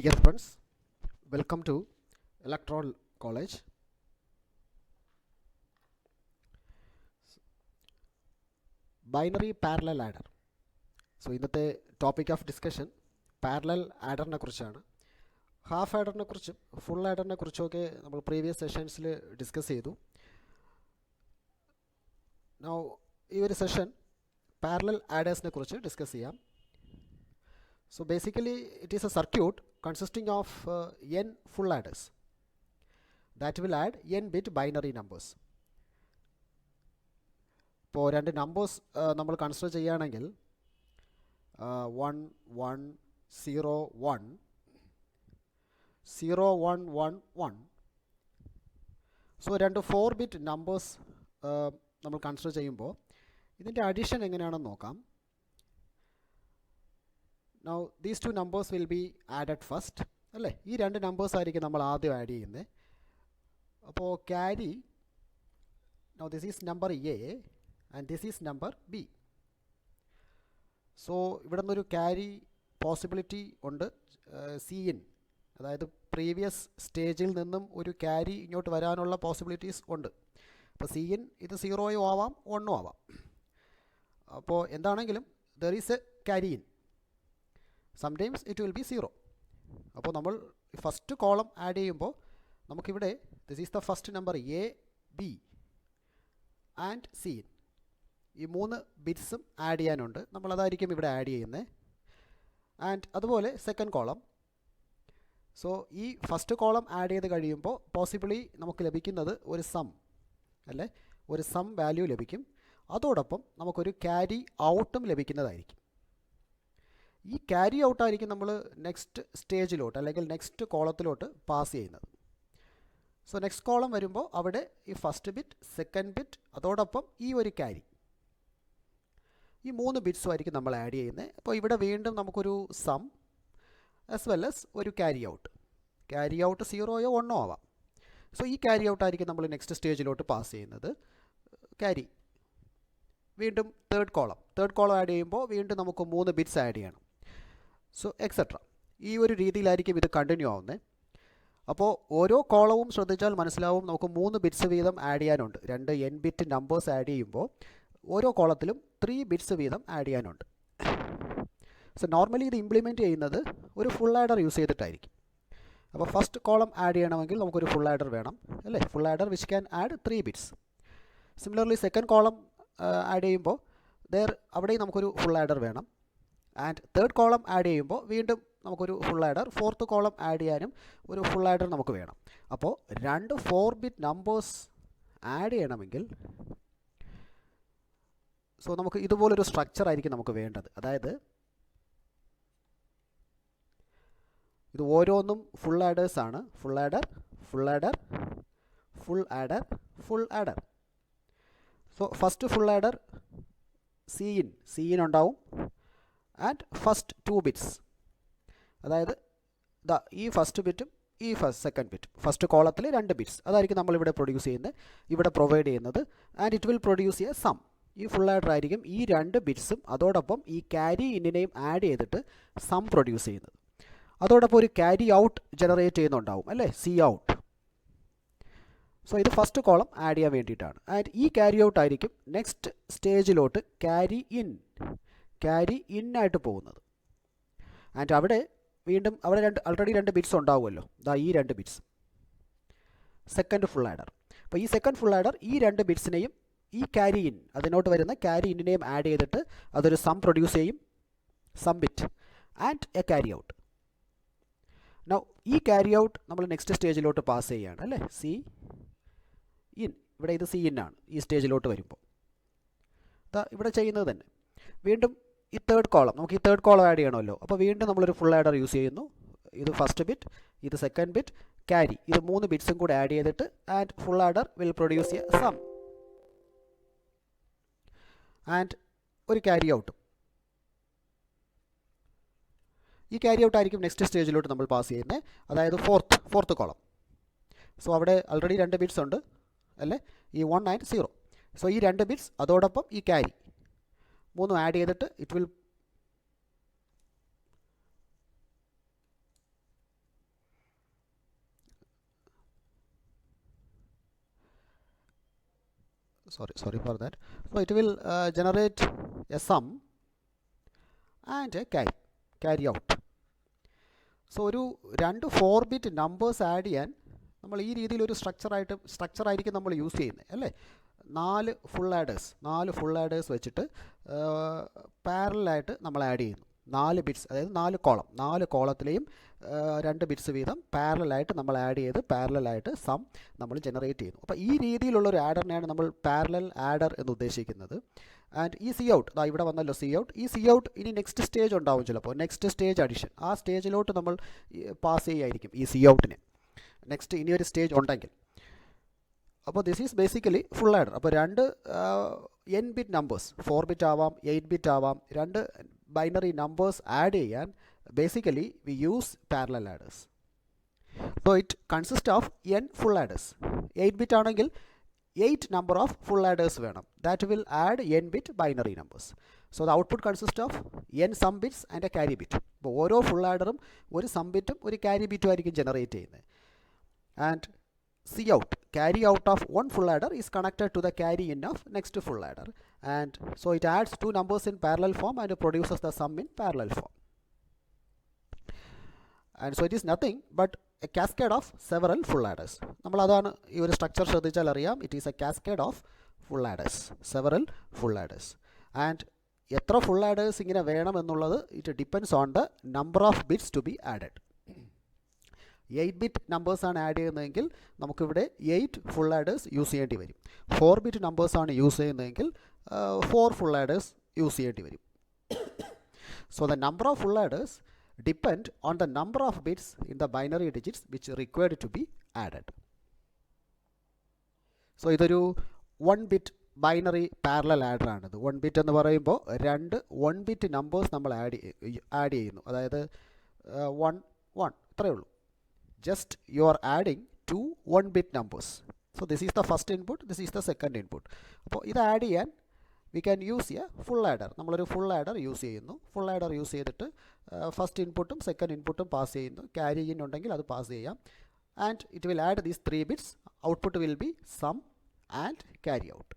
Dear friends, welcome to Electoral College. Binary parallel adder. So ഇന്നത്തെ topic of discussion parallel ആഡറിനെ കുറിച്ചാണ്. Half ആഡറിനെ കുറിച്ചും full ആഡറിനെ കുറിച്ചുമൊക്കെ നമ്മൾ previous സെഷൻസിൽ discuss ചെയ്തു. Now ഈ ഒരു സെഷൻ പാരലൽ ആഡേഴ്സിനെ കുറിച്ച് ഡിസ്കസ് ചെയ്യാം. So basically it is a circuit consisting of n full adders that will add n bit binary numbers. ഇപ്പോൾ രണ്ട് നമ്പേഴ്സ് നമ്മൾ കൺസിഡർ ചെയ്യുകയാണെങ്കിൽ 1 1 0 1 0 1 1 1. സോ രണ്ട് 4 ബിറ്റ് നമ്പേഴ്സ് നമ്മൾ കൺസിഡർ ചെയ്യുമ്പോൾ ഇതിൻ്റെ അഡീഷൻ എങ്ങനെയാണെന്ന് നോക്കാം. Now these two numbers will be added first അല്ലേ. ഈ രണ്ട് നമ്പേഴ്സ് ആയിരിക്കും നമ്മൾ ആദ്യം ആഡ് ചെയ്യുന്നത്. അപ്പോൾ carry, now this is number A and this is number B. So ഇവിടെ നിന്നൊരു ക്യാരി പോസിബിലിറ്റി ഉണ്ട് C in, അതായത് പ്രീവിയസ് സ്റ്റേജിൽ നിന്നും ഒരു ക്യാരി ഇങ്ങോട്ട് വരാനുള്ള പോസിബിലിറ്റീസ് ഉണ്ട്. അപ്പോൾ C in ഇത് 0 ആവാം 1 ആവാം. അപ്പോൾ എന്താണെങ്കിലും there is a carry in. Sometimes it will be 0. അപ്പോൾ നമ്മൾ ഫസ്റ്റ് കോളം ആഡ് ചെയ്യുമ്പോൾ നമുക്കിവിടെ this is the first number A B and C in, ഈ 3 ബിറ്റ്സും ആഡ് ചെയ്യാനുണ്ട്. നമ്മളതായിരിക്കും ഇവിടെ ആഡ് ചെയ്യുന്നത്. ആൻഡ് അതുപോലെ സെക്കൻഡ് കോളം. സോ ഈ ഫസ്റ്റ് കോളം ആഡ് ചെയ്ത് കഴിയുമ്പോൾ പോസിബിളി നമുക്ക് ലഭിക്കുന്നത് ഒരു സം അല്ലേ, ഒരു സം വാല്യൂ ലഭിക്കും. അതോടൊപ്പം നമുക്കൊരു ക്യാരി ഔട്ടും ലഭിക്കുന്നതായിരിക്കും. ഈ ക്യാരി ഔട്ടായിരിക്കും നമ്മൾ നെക്സ്റ്റ് സ്റ്റേജിലോട്ട് അല്ലെങ്കിൽ നെക്സ്റ്റ് കോളത്തിലോട്ട് പാസ് ചെയ്യുന്നത്. സോ നെക്സ്റ്റ് കോളം വരുമ്പോൾ അവിടെ ഈ ഫസ്റ്റ് ബിറ്റ്, സെക്കൻഡ് ബിറ്റ്, അതോടൊപ്പം ഈ ഒരു ക്യാരി, ഈ 3 ബിറ്റ്സും ആയിരിക്കും നമ്മൾ ആഡ് ചെയ്യുന്നത്. അപ്പോൾ ഇവിടെ വീണ്ടും നമുക്കൊരു സം ആസ് വെൽ ആസ് ഒരു ക്യാരി ഔട്ട്. ക്യാരി ഔട്ട് 0 1 ആവാം. സോ ഈ ക്യാരി ഔട്ടായിരിക്കും നമ്മൾ നെക്സ്റ്റ് സ്റ്റേജിലോട്ട് പാസ് ചെയ്യുന്നത്. ക്യാരി വീണ്ടും തേർഡ് കോളം ആഡ് ചെയ്യുമ്പോൾ വീണ്ടും നമുക്ക് 3 ബിറ്റ്സ് ആഡ് ചെയ്യണം. So etcetera. ഈ ഒരു രീതിയിലായിരിക്കും ഇത് കണ്ടിന്യൂ ആവുന്നത്. അപ്പോൾ ഓരോ കോളവും ശ്രദ്ധിച്ചാൽ മനസ്സിലാവും നമുക്ക് 3 ബിറ്റ്സ് വീതം ആഡ് ചെയ്യാനുണ്ട്. 2 n ബിറ്റ് നമ്പേഴ്സ് ആഡ് ചെയ്യുമ്പോൾ ഓരോ കോളത്തിലും 3 ബിറ്റ്സ് വീതം ആഡ് ചെയ്യാനുണ്ട്. സോ നോർമലി ഇത് ഇംപ്ലിമെൻറ്റ് ചെയ്യുന്നത് ഒരു ഫുൾ ആഡർ യൂസ് ചെയ്തിട്ടായിരിക്കും. അപ്പോൾ ഫസ്റ്റ് കോളം ആഡ് ചെയ്യണമെങ്കിൽ നമുക്കൊരു ഫുൾ ആഡർ വേണം അല്ലേ, full adder which can add 3 bits. Similarly second column add ചെയ്യുമ്പോൾ അവിടെയും നമുക്കൊരു ഫുൾ ആഡർ വേണം. ആൻഡ് തേർഡ് കോളം ആഡ് ചെയ്യുമ്പോൾ വീണ്ടും നമുക്കൊരു full adder, fourth column add ചെയ്യാനും ഒരു ഫുൾ ആഡർ നമുക്ക് വേണം. അപ്പോൾ 2 4 ബിറ്റ് നമ്പേഴ്സ് ആഡ് ചെയ്യണമെങ്കിൽ സോ നമുക്ക് ഇതുപോലൊരു സ്ട്രക്ചർ ആയിരിക്കും നമുക്ക് വേണ്ടത്. അതായത് ഇത് ഓരോന്നും ഫുൾ ആഡേഴ്സാണ്. Full adder, full adder, full adder, full adder. So first full adder C in ഉണ്ടാവും. ആൻഡ് ഫസ്റ്റ് 2 ബിറ്റ്സ്, അതായത് ഈ ഫസ്റ്റ് ബിറ്റും ഈ സെക്കൻഡ് ബിറ്റും ഫസ്റ്റ് കോളത്തിൽ 2 ബിറ്റ്സ് അതായിരിക്കും നമ്മളിവിടെ പ്രൊഡ്യൂസ് ചെയ്യുന്നത്, ഇവിടെ പ്രൊവൈഡ് ചെയ്യുന്നത്. And it will produce a sum. ഈ ഫുൾ ആഡർ ആയിരിക്കും ഈ 2 ബിറ്റ്സും അതോടൊപ്പം ഈ ക്യാരി ഇന്നിനെയും ആഡ് ചെയ്തിട്ട് സം പ്രൊഡ്യൂസ് ചെയ്യുന്നത്. അതോടൊപ്പം ഒരു ക്യാരി ഔട്ട് ജനറേറ്റ് ചെയ്യുന്നുണ്ടാവും അല്ലേ, സി ഔട്ട്. സോ ഇത് ഫസ്റ്റ് കോളം ആഡ് ചെയ്യാൻ വേണ്ടിയിട്ടാണ്. ആൻഡ് ഈ ക്യാരി ഔട്ട് ആയിരിക്കും നെക്സ്റ്റ് സ്റ്റേജിലോട്ട് ക്യാരി ഇൻ ആയിട്ട് പോകുന്നത്. ആൻഡ് അവിടെ വീണ്ടും അവിടെ ഓൾറെഡി 2 ബിറ്റ്സ് ഉണ്ടാവുമല്ലോ, ഈ 2 ബിറ്റ്സ് സെക്കൻഡ് ഫുൾ ആഡർ. അപ്പോൾ ഈ സെക്കൻഡ് ഫുൾ ആഡർ ഈ 2 ബിറ്റ്സിനെയും ഈ ക്യാരി ഇൻ, അതിനോട്ട് വരുന്ന ക്യാരി ഇന്നിനെയും ആഡ് ചെയ്തിട്ട് അതൊരു സം പ്രൊഡ്യൂസ് ചെയ്യും, sum bit and a carry out. Now ഈ ക്യാരി ഔട്ട് നമ്മൾ നെക്സ്റ്റ് സ്റ്റേജിലോട്ട് പാസ് ചെയ്യുകയാണ് അല്ലേ, സി ഇൻ. ഇവിടെ ഇത് സി ഇൻ ആണ് ഈ സ്റ്റേജിലോട്ട് വരുമ്പോൾ. ഇവിടെ ചെയ്യുന്നത് തന്നെ. വീണ്ടും ഈ തേർഡ് കോളം, നമുക്ക് ഈ തേർഡ് കോളം ആഡ് ചെയ്യണമല്ലോ. അപ്പോൾ വീണ്ടും നമ്മളൊരു ഫുൾ ആഡർ യൂസ് ചെയ്യുന്നു. ഇത് ഫസ്റ്റ് ബിറ്റ്, ഇത് സെക്കൻഡ് ബിറ്റ്, ക്യാരി, ഇത് 3 ബിറ്റ്സും കൂടെ ആഡ് ചെയ്തിട്ട് and full adder will produce a sum and ഒരു ക്യാരി ഔട്ടും. ഈ ക്യാരി ഔട്ട് ആയിരിക്കും നെക്സ്റ്റ് സ്റ്റേജിലോട്ട് നമ്മൾ പാസ് ചെയ്യുന്നത്, അതായത് ഫോർത്ത് കോളം. സോ അവിടെ ഓൾറെഡി 2 ബിറ്റ്സ് ഉണ്ട് അല്ലേ, ഈ 1 ആൻഡ് 0. സോ ഈ 2 ബിറ്റ്സ് അതോടൊപ്പം ഈ ക്യാരി 3 ആഡ് ചെയ്തിട്ട് it will sorry for that. So it will generate a sum and a carry out. So ഒരു രണ്ട് 4-bit നമ്പേഴ്സ് ആഡ് ചെയ്യാൻ നമ്മൾ ഈ രീതിയിലൊരു സ്ട്രക്ചറായിരിക്കും നമ്മൾ യൂസ് ചെയ്യുന്നത് അല്ലേ. 4 ഫുൾ ആഡേഴ്സ് വെച്ചിട്ട് പാരലായിട്ട് നമ്മൾ ആഡ് ചെയ്യുന്നു. 4 ബിറ്റ്സ്, അതായത് 4 കോളത്തിലെയും 2 ബിറ്റ്സ് വീതം പാരലായിട്ട് നമ്മൾ ആഡ് ചെയ്ത് പാരലായിട്ട് സം നമ്മൾ ജനറേറ്റ് ചെയ്യുന്നു. അപ്പോൾ ഈ രീതിയിലുള്ളൊരു ആഡറിനെയാണ് നമ്മൾ പാരലൽ ആഡർ എന്ന് ഉദ്ദേശിക്കുന്നത്. ആൻഡ് ഈ സി ഔട്ട്, ഇവിടെ വന്നല്ലോ സി ഔട്ട്. ഈ സി ഔട്ട് ഇനി നെക്സ്റ്റ് സ്റ്റേജ് ഉണ്ടാവും, ചിലപ്പോൾ നെക്സ്റ്റ് സ്റ്റേജ് അഡിഷൻ, ആ സ്റ്റേജിലോട്ട് നമ്മൾ പാസ് ചെയ്യായിരിക്കും ഈ സി ഔട്ടിനെ. നെക്സ്റ്റ് ഇനി ഒരു സ്റ്റേജ് ഉണ്ടെങ്കിൽ. അപ്പോൾ this is basically full adder. അപ്പോൾ രണ്ട് n ബിറ്റ് നമ്പേഴ്സ്, 4 ബിറ്റ് ആവാം 8 ബിറ്റ് ആവാം, രണ്ട് ബൈനറി നമ്പേഴ്സ് ആഡ് ചെയ്യാൻ basically we use parallel adders. So it consist of n full ആഡേഴ്സ്. 8 bit ആണെങ്കിൽ 8 number of full adders വേണം. That will add n bit binary numbers. So the output consists of n sum bits and a carry bit. അപ്പോൾ ഓരോ full ആഡറും ഒരു some ബിറ്റും ഒരു carry ബിറ്റും ആയിരിക്കും generate ചെയ്യുന്നത്. And C out, carry out of one full adder is connected to the carry in of next full adder. And so it adds 2 numbers in parallel form and produces the sum in parallel form. And so it is nothing but a cascade of several full adders. നമ്മൾ അതാണ് ഈ ഒരു structure ശ്രദ്ധിച്ചാൽ അറിയാം. It is a cascade of full adders, several full adders. And എത്ര full adders ഇങ്ങനെ വേണം എന്നുള്ളത് it depends on the number of bits to be added. 8 bit നമ്പേഴ്സാണ് ആഡ് ചെയ്യുന്നതെങ്കിൽ നമുക്കിവിടെ 8 ഫുൾ ആഡേഴ്സ് യൂസ് ചെയ്യേണ്ടി വരും. 4 ബിറ്റ് നമ്പേഴ്സാണ് യൂസ് ചെയ്യുന്നതെങ്കിൽ 4 ഫുൾ ആഡേഴ്സ് യൂസ് ചെയ്യേണ്ടി വരും. So the number of full ആഡേഴ്സ് depend on the number of bits in the binary digits which required to be added. So ഇതൊരു 1 bit binary parallel adder ആണിത്. 1 bit എന്ന് പറയുമ്പോൾ രണ്ട് 1 ബിറ്റ് നമ്പേഴ്സ് നമ്മൾ add ചെയ്യുന്നു. അതായത് 1 1 ഇത്രയേ ഉള്ളൂ. Just you are adding 2 1 bit numbers. So this is the first input, this is the second input. അപ്പോൾ ഇത് ആഡ് ചെയ്യാൻ we can use a full adder. നമ്മളൊരു ഫുൾ ആഡർ യൂസ് ചെയ്യുന്നു. ഫുൾ ആഡർ യൂസ് ചെയ്തിട്ട് ഫസ്റ്റ് ഇൻപുട്ടും second ഇൻപുട്ടും pass ചെയ്യുന്നു. Carry in ഉണ്ടെങ്കിൽ അത് പാസ് ചെയ്യാം. And it will add these 3 bits. Output will be sum and carry out.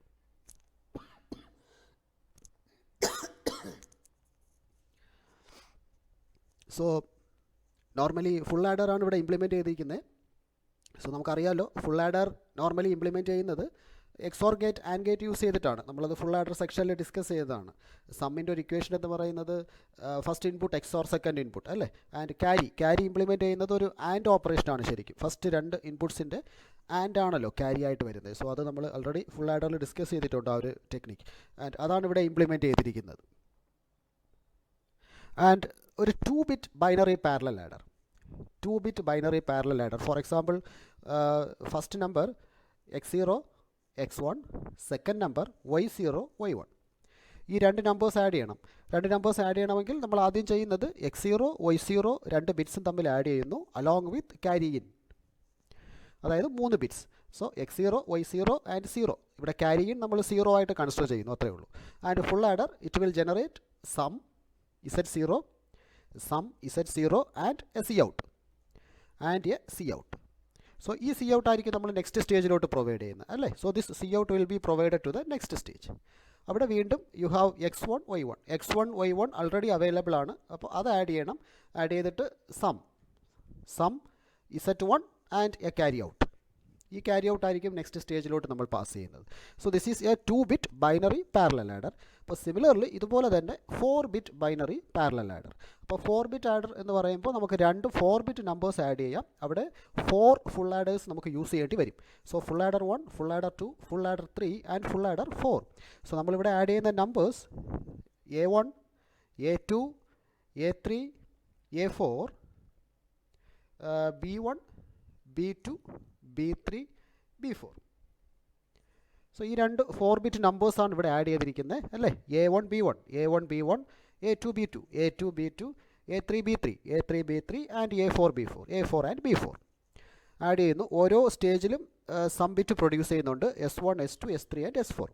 So normally full adder ആണ് ഇവിടെ ഇംപ്ലിമെൻറ്റ് ചെയ്തിരിക്കുന്നത്. സോ നമുക്കറിയാമല്ലോ ഫുൾ ആഡർ നോർമലി ഇംപ്ലിമെൻറ്റ് ചെയ്യുന്നത് XOR gate and gate use ചെയ്തിട്ടാണ്. നമ്മളത് ഫുൾ ആഡർ സെക്ഷനിൽ discuss ചെയ്തതാണ്. സമ്മിൻ്റെ ഒരു ഇക്വേഷൻ എന്ന് പറയുന്നത് first input XOR second input അല്ലേ. ആൻഡ് ക്യാരി ഇംപ്ലിമെൻറ്റ് ചെയ്യുന്നത് ഒരു ആൻഡ് ഓപ്പറേഷനാണ് ശരിക്കും. ഫസ്റ്റ് 2 ഇൻപുട്സിൻ്റെ ആൻഡ് ആണല്ലോ ക്യാരി ആയിട്ട് വരുന്നത്. സോ അത് നമ്മൾ ഓൾറെഡി ഫുൾ ആഡറിൽ ഡിസ്കസ് ചെയ്തിട്ടുണ്ട് ആ ഒരു ടെക്നിക്ക്. ആൻഡ് അതാണ് ഇവിടെ ഇംപ്ലിമെൻറ്റ് ചെയ്തിരിക്കുന്നത്. ആൻഡ് ഒരു 2 bit binary parallel adder, 2 bit binary parallel adder. For example first number x0 x1, second number y0 y1. ഈ 2 നമ്പേഴ്സ് ആഡ് ചെയ്യണം. 2 നമ്പേഴ്സ് ആഡ് ചെയ്യണമെങ്കിൽ നമ്മൾ ആദ്യം ചെയ്യുന്നത് x0 y0 2 ബിറ്റ്സും തമ്മിൽ ആഡ് ചെയ്യുന്നു അലോങ് വിത്ത് ക്യാരി ഇൻ, അതായത് 3 bits. So x0 y0 and 0. ഇവിടെ ക്യാരി ഇൻ നമ്മൾ 0 ആയിട്ട് കൺസിഡർ ചെയ്യുന്നു, അത്രയേ ഉള്ളൂ. And full adder it will generate sum z0, sum z0 and a C out and a C out. So ഈ C out ആയിരിക്കും നമ്മൾ നെക്സ്റ്റ് സ്റ്റേജിലോട്ട് പ്രൊവൈഡ് ചെയ്യുന്നത് അല്ലേ. So this C out will be provided to the next stage. അവിടെ വീണ്ടും you have x1 y1 already available ആണ്. അപ്പോൾ അത് ആഡ് ചെയ്യണം. ആഡ് ചെയ്തിട്ട് sum z1 and a carry out. ഈ ക്യാരി ഔട്ട് ആയിരിക്കും നെക്സ്റ്റ് സ്റ്റേജിലോട്ട് നമ്മൾ പാസ് ചെയ്യുന്നത്. So this is a 2 bit binary parallel adder. അപ്പോൾ സിമിലർലി ഇതുപോലെ തന്നെ 4 ബിറ്റ് ബൈനറി പാരലൽ ആഡർ. അപ്പോൾ 4 ബിറ്റ് ആഡർ എന്ന് പറയുമ്പോൾ നമുക്ക് 2 4 ബിറ്റ് നമ്പേഴ്സ് ആഡ് ചെയ്യാം. അവിടെ 4 ഫുൾ ആഡേഴ്സ് നമുക്ക് യൂസ് ചെയ്യേണ്ടി വരും. So full adder 1, full adder 2, full adder 3 and full adder 4. So നമ്മളിവിടെ ആഡ് ചെയ്യുന്ന numbers A1, A2, A3, A4, B1, B2, B3, B4. So ഈ 2 4 ബിറ്റ് നമ്പേഴ്സാണ് ഇവിടെ ആഡ് ചെയ്തിരിക്കുന്നത് അല്ലേ. A1 B1, A2 B2, A2 B2, A3 B3, A3 B3 and A4 B4, A4 and B4 add ചെയ്യുന്നു. ഓരോ സ്റ്റേജിലും some bit produce ചെയ്യുന്നുണ്ട്, S1 S2 S3 and S4.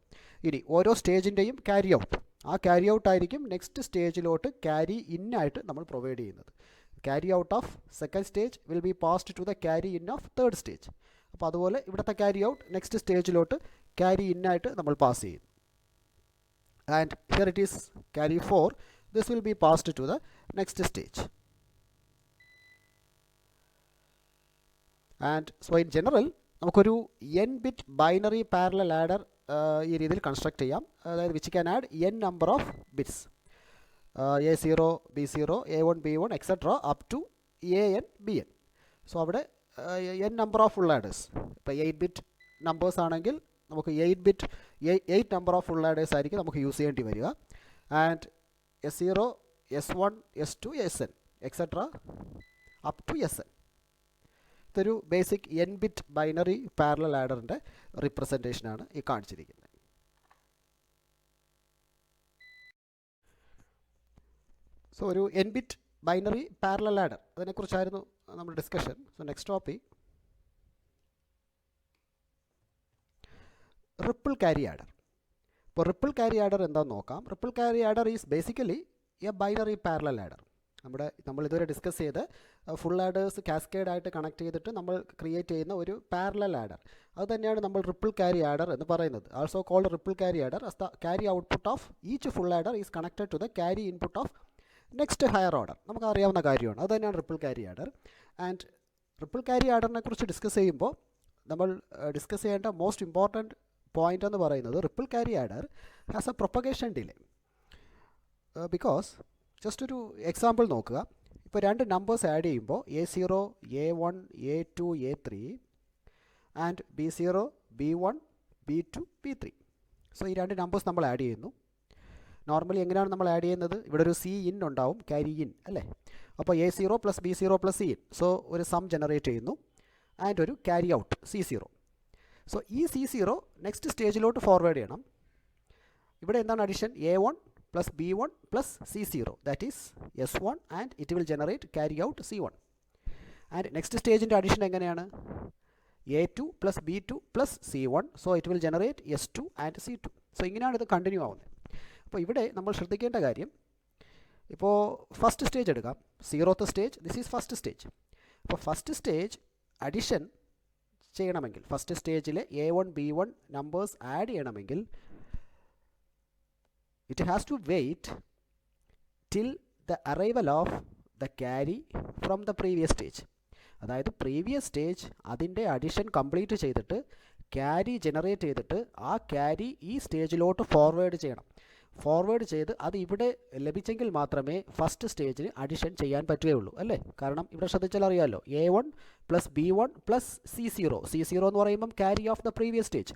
ഇനി ഓരോ സ്റ്റേജിൻ്റെയും carry out, ആ ക്യാരി ഔട്ട് ആയിരിക്കും നെക്സ്റ്റ് സ്റ്റേജിലോട്ട് ക്യാരി ഇൻ ആയിട്ട് നമ്മൾ പ്രൊവൈഡ് ചെയ്യുന്നത്. Carry out of second stage will be passed to the carry in of third stage. അപ്പോൾ അതുപോലെ ഇവിടുത്തെ ക്യാരി ഔട്ട് നെക്സ്റ്റ് സ്റ്റേജിലോട്ട് ക്യാരി ഇന്നായിട്ട് നമ്മൾ പാസ് ചെയ്യും. And here it is carry 4. This will be passed to the next stage. And so in general നമുക്കൊരു n bit binary parallel adder ഈ രീതിയിൽ കൺസ്ട്രക്ട് ചെയ്യാം. അതായത് which can add n number of bits, A0, B0, A1, B1 etcetera up to AN, BN. So അവിടെ n number of full adders, ഇപ്പോൾ 8 bit numbers ആണെങ്കിൽ നമുക്ക് 8 number of full ആഡേഴ്സ് ആയിരിക്കും നമുക്ക് യൂസ് ചെയ്യേണ്ടി വരിക. And S0, S1, S2, SN et cetera up to SN. ഇതൊരു basic n bit binary parallel ആഡറിൻ്റെ റിപ്രസെൻറ്റേഷനാണ് ഈ കാണിച്ചിരിക്കുന്നത്. സോ ഒരു n bit binary parallel adder, അതിനെക്കുറിച്ചായിരുന്നു നമ്മുടെ discussion. So next topic ripple carry adder. ഇപ്പോൾ റിപ്പിൾ ക്യാരി ആഡർ എന്താണെന്ന് നോക്കാം. Ripple carry adder is basically a binary parallel adder. നമ്മൾ ഇതുവരെ ഡിസ്കസ് ചെയ്ത് ഫുൾ ആഡേഴ്സ് കാസ്കേഡായിട്ട് കണക്ട് ചെയ്തിട്ട് നമ്മൾ ക്രിയേറ്റ് ചെയ്യുന്ന ഒരു പാരലൽ ആഡർ, അത് തന്നെയാണ് നമ്മൾ റിപ്പിൾ ക്യാരി ആഡർ എന്ന് പറയുന്നത്. Also called ripple carry adder as the carry output of each full adder is connected to the carry input of next higher order. നമുക്ക് അറിയാവുന്ന കാര്യമാണ്, അത് തന്നെയാണ് ripple carry adder. And ripple carry ആഡറിനെ കുറിച്ച് discuss ചെയ്യുമ്പോൾ നമ്മൾ ഡിസ്കസ് ചെയ്യേണ്ട മോസ്റ്റ് ഇമ്പോർട്ടൻറ്റ് പോയിൻ്റ് എന്ന് പറയുന്നത് ripple carry adder has A propagation delay. Because just ഒരു എക്സാമ്പിൾ നോക്കുക. ഇപ്പോൾ രണ്ട് നമ്പേഴ്സ് ആഡ് ചെയ്യുമ്പോൾ A0, A1, A2, A3 and B0, B1, B2, B3. So ഈ രണ്ട് നമ്പേഴ്സ് നമ്മൾ ആഡ് ചെയ്യുന്നു. നോർമലി എങ്ങനെയാണ് നമ്മൾ ആഡ് ചെയ്യുന്നത്? ഇവിടെ ഒരു സി ഇൻ ഉണ്ടാവും, ക്യാരി ഇൻ അല്ലേ. അപ്പോൾ A0 plus B0 plus C in, so ഒരു സം ജനറേറ്റ് ചെയ്യുന്നു ആൻഡ് ഒരു ക്യാരി ഔട്ട് C0. സോ ഈ C0 നെക്സ്റ്റ് സ്റ്റേജിലോട്ട് ഫോർവേഡ് ചെയ്യണം. ഇവിടെ എന്താണ് addition? A1 plus B1 plus C0, that is S1 and it will generate carry out C1. And next സ്റ്റേജിൻ്റെ addition എങ്ങനെയാണ്? A2 plus B2 plus C1, so it will generate S2 and C2. So ഇങ്ങനെയാണ് ഇത് continue ആവുന്നത്. അപ്പോൾ ഇവിടെ നമ്മൾ ശ്രദ്ധിക്കേണ്ട കാര്യം, ഇപ്പോൾ ഫസ്റ്റ് സ്റ്റേജ് എടുക്കാം, 0th stage, this is first stage. അപ്പോൾ ഫസ്റ്റ് സ്റ്റേജ് അഡിഷൻ ചെയ്യണമെങ്കിൽ, ഫസ്റ്റ് സ്റ്റേജിൽ A1, B1 നമ്പേഴ്സ് ആഡ് ചെയ്യണമെങ്കിൽ it has to wait till the arrival of the carry from the previous stage. അതായത് പ്രീവിയസ് സ്റ്റേജ് അതിൻ്റെ addition complete ചെയ്തിട്ട് carry generate ചെയ്തിട്ട് ആ carry ഈ സ്റ്റേജിലോട്ട് ഫോർവേഡ് ചെയ്യണം. ഫോർവേഡ് ചെയ്ത് അത് ഇവിടെ ലഭിച്ചെങ്കിൽ മാത്രമേ ഫസ്റ്റ് സ്റ്റേജിന് അഡിഷൻ ചെയ്യാൻ പറ്റുകയുള്ളൂ അല്ലേ. കാരണം ഇവിടെ ശ്രദ്ധിച്ചാൽ അറിയാമല്ലോ, A1 plus B1 plus C0 എന്ന് പറയുമ്പം carry of the previous stage.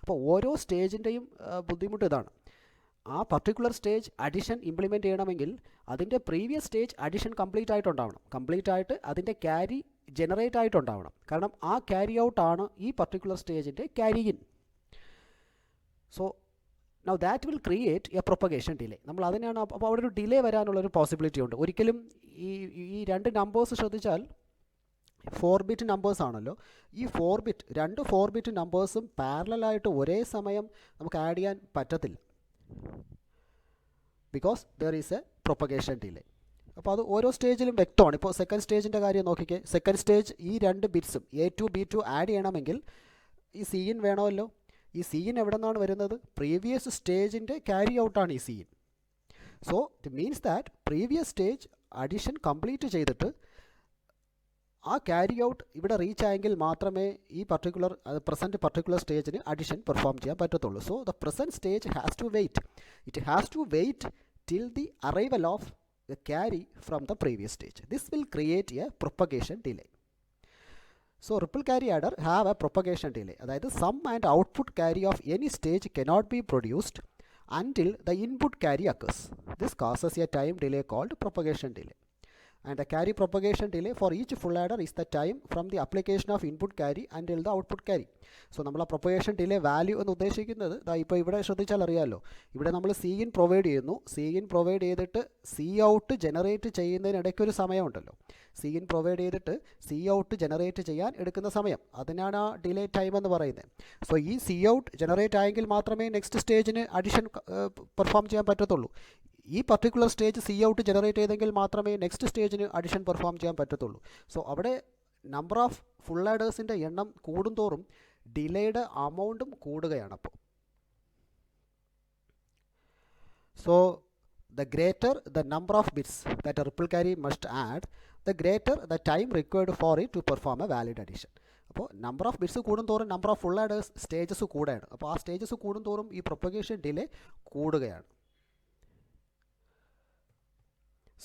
അപ്പോൾ ഓരോ സ്റ്റേജിൻ്റെയും ബുദ്ധിമുട്ട് ഇതാണ്. ആ പർട്ടിക്കുലർ സ്റ്റേജ് അഡിഷൻ ഇംപ്ലിമെൻറ്റ് ചെയ്യണമെങ്കിൽ അതിൻ്റെ പ്രീവിയസ് സ്റ്റേജ് അഡിഷൻ കംപ്ലീറ്റ് ആയിട്ടുണ്ടാവണം, കംപ്ലീറ്റ് ആയിട്ട് അതിൻ്റെ ക്യാരി ജനറേറ്റ് ആയിട്ടുണ്ടാവണം. കാരണം ആ ക്യാരി ഔട്ടാണ് ഈ പർട്ടിക്കുലർ സ്റ്റേജിൻ്റെ carry in. So now that will create a propagation delay. നമ്മൾ അതിനാണ്, അപ്പോൾ അവിടെ ഒരു ഡിലേ വരാനുള്ളൊരു പോസിബിലിറ്റി ഉണ്ട്. ഒരിക്കലും ഈ രണ്ട് നമ്പേഴ്സ് ശ്രദ്ധിച്ചാൽ 4 ബിറ്റ് നമ്പേഴ്സ് ആണല്ലോ. ഈ 4 ബിറ്റ് നമ്പേഴ്സും പാരലലായിട്ട് ഒരേ സമയം നമുക്ക് ആഡ് ചെയ്യാൻ പറ്റത്തില്ല, because there is A propagation delay. അപ്പോൾ അത് ഓരോ സ്റ്റേജിലും വ്യക്തമാണ്. ഇപ്പോൾ സെക്കൻഡ് സ്റ്റേജിൻ്റെ കാര്യം നോക്കിക്കേ. സെക്കൻഡ് സ്റ്റേജ് ഈ രണ്ട് ബിറ്റ്സും A2, B2 ആഡ് ചെയ്യണമെങ്കിൽ ഈ സി ഇൻ വേണമല്ലോ. ഈ സി ഇൻ എവിടെ നിന്നാണ് വരുന്നത്? പ്രീവിയസ് സ്റ്റേജിൻ്റെ ക്യാരി ഔട്ടാണ് ഈ C in. So it means that previous stage addition complete ചെയ്തിട്ട് ആ ക്യാരി ഔട്ട് ഇവിടെ റീച്ച് ആയെങ്കിൽ മാത്രമേ ഈ പ്രസൻറ്റ് പർട്ടിക്കുലർ സ്റ്റേജിന് അഡിഷൻ പെർഫോം ചെയ്യാൻ പറ്റത്തുള്ളൂ. So the present stage has to wait, it has to wait till the arrival of the carry from the previous stage. This will create a propagation delay. So ripple carry adder have a propagation delay. അതായത് sum and output carry of any stage cannot be produced until the input carry occurs. This causes a time delay called propagation delay. And the carry propagation delay for each full adder is the time from the application of input carry until the output carry. So നമ്മൾ ആ propagation delay value എന്ന് ഉദ്ദേശിക്കുന്നത് ഇപ്പോൾ ഇവിടെ ശ്രദ്ധിച്ചാൽ അറിയാമല്ലോ. ഇവിടെ നമ്മൾ സി ഇൻ പ്രൊവൈഡ് ചെയ്യുന്നു, സി ഇൻ പ്രൊവൈഡ് ചെയ്തിട്ട് സി ഔട്ട് ജനറേറ്റ് ചെയ്യുന്നതിനിടയ്ക്കൊരു സമയമുണ്ടല്ലോ. സി ഇൻ പ്രൊവൈഡ് ചെയ്തിട്ട് സി ഔട്ട് ജനറേറ്റ് ചെയ്യാൻ എടുക്കുന്ന സമയം, അതിനാണ് ആ ഡിലേ ടൈം എന്ന് പറയുന്നത്. സോ ഈ സി ഔട്ട് ജനറേറ്റ് ആയെങ്കിൽ മാത്രമേ നെക്സ്റ്റ് സ്റ്റേജിന് അഡിഷൻ പെർഫോം ചെയ്യാൻ പറ്റത്തുള്ളൂ. ഈ particular stage C out generate ചെയ്തെങ്കിൽ മാത്രമേ നെക്സ്റ്റ് സ്റ്റേജിന് അഡിഷൻ പെർഫോം ചെയ്യാൻ പറ്റത്തുള്ളൂ. സോ അവിടെ നമ്പർ ഓഫ് ഫുൾ ആഡേഴ്സിൻ്റെ എണ്ണം കൂടുന്തോറും ഡിലേയുടെ അമൗണ്ടും കൂടുകയാണ്. അപ്പോൾ so the greater the number of bits that a ripple carry must add, the greater the time required for it to perform a valid addition. അപ്പോൾ number of bits കൂടുന്തോറും number of full adders stages കൂടുകയാണ്. അപ്പോൾ ആ stages കൂടുന്തോറും ഈ propagation delay കൂടുകയാണ്.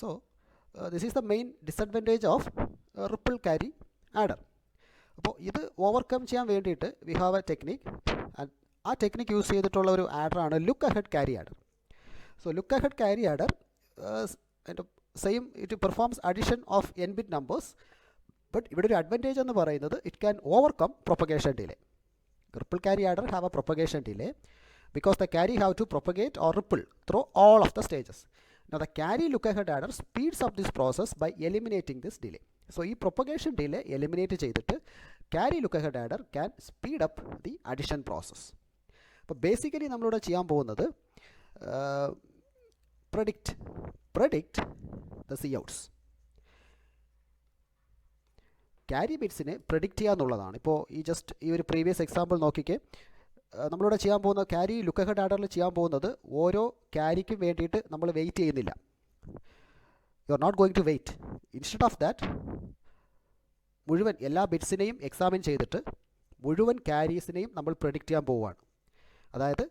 So this is the main disadvantage of ripple carry adder. അപ്പോൾ ഇത് ഓവർകം ചെയ്യാൻ വേണ്ടിയിട്ട് വി ഹാവ് എ ടെക്നിക്. ആ ടെക്നിക് യൂസ് ചെയ്തിട്ടുള്ള ഒരു ആഡറാണ് look ahead carry adder. So look ahead carry adder, and same, it performs addition of n bit numbers, but ഇവിടെ ഒരു അഡ്വാൻറ്റേജ് എന്ന് പറയുന്നത് it can overcome propagation delay. Ripple carry adder have a propagation delay because the carry have to propagate or ripple through all of the stages. Now the carry look ahead adder speeds up this process by eliminating this delay. So ഈ propagation delay eliminate ചെയ്തിട്ട് carry look ahead adder can speed up the addition process. അപ്പോൾ basically നമ്മളിവിടെ ചെയ്യാൻ പോകുന്നത് predict the Couts. Carry ബിറ്റ്സിനെ predict ചെയ്യുക എന്നുള്ളതാണ്. ഇപ്പോൾ ഈ ഒരു പ്രീവിയസ് എക്സാമ്പിൾ നോക്കിക്കേ, നമ്മളിവിടെ ചെയ്യാൻ പോകുന്ന ക്യാരി ലുക്ക് അഹെഡ് ആഡറിൽ ചെയ്യാൻ പോകുന്നത് ഓരോ ക്യാരിക്കും വേണ്ടിയിട്ട് നമ്മൾ വെയിറ്റ് ചെയ്യുന്നില്ല. You are not going to wait. Instead of that മുഴുവൻ എല്ലാ ബിറ്റ്സിനെയും എക്സാമിൻ ചെയ്തിട്ട് മുഴുവൻ ക്യാരീസിനെയും നമ്മൾ പ്രെഡിക്റ്റ് ചെയ്യാൻ പോവുകയാണ്. അതായത്